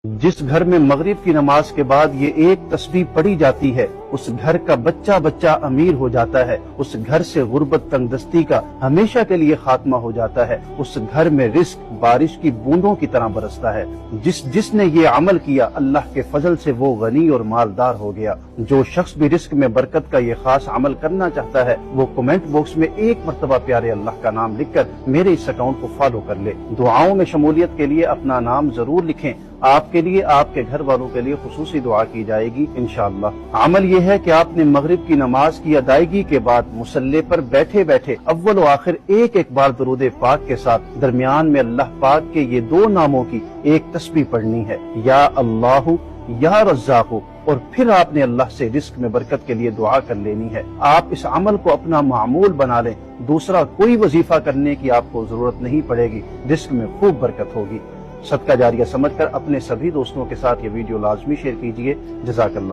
جس گھر میں مغرب کی نماز کے بعد یہ ایک تسبیح پڑھی جاتی ہے اس گھر کا بچہ بچہ امیر ہو جاتا ہے، اس گھر سے غربت تنگ دستی کا ہمیشہ کے لیے خاتمہ ہو جاتا ہے، اس گھر میں رزق بارش کی بوندوں کی طرح برستا ہے۔ جس نے یہ عمل کیا اللہ کے فضل سے وہ غنی اور مالدار ہو گیا۔ جو شخص بھی رزق میں برکت کا یہ خاص عمل کرنا چاہتا ہے وہ کمنٹ باکس میں ایک مرتبہ پیارے اللہ کا نام لکھ کر میرے اس اکاؤنٹ کو فالو کر لے۔ دعاؤں میں شمولیت کے لیے اپنا نام ضرور لکھیں، آپ کے لیے آپ کے گھر والوں کے لیے خصوصی دعا کی جائے گی انشاءاللہ۔ عمل یہ ہے کہ آپ نے مغرب کی نماز کی ادائیگی کے بعد مصلی پر بیٹھے بیٹھے اول و آخر ایک بار درود پاک کے ساتھ درمیان میں اللہ پاک کے یہ دو ناموں کی ایک تسبیح پڑھنی ہے، یا اللہ یا رزاق، اور پھر آپ نے اللہ سے رزق میں برکت کے لیے دعا کر لینی ہے۔ آپ اس عمل کو اپنا معمول بنا لیں، دوسرا کوئی وظیفہ کرنے کی آپ کو ضرورت نہیں پڑے گی، رزق میں خوب برکت ہوگی۔ صدقہ جاریہ سمجھ کر اپنے سبھی دوستوں کے ساتھ یہ ویڈیو لازمی شیئر کیجیے۔ جزاک اللہ۔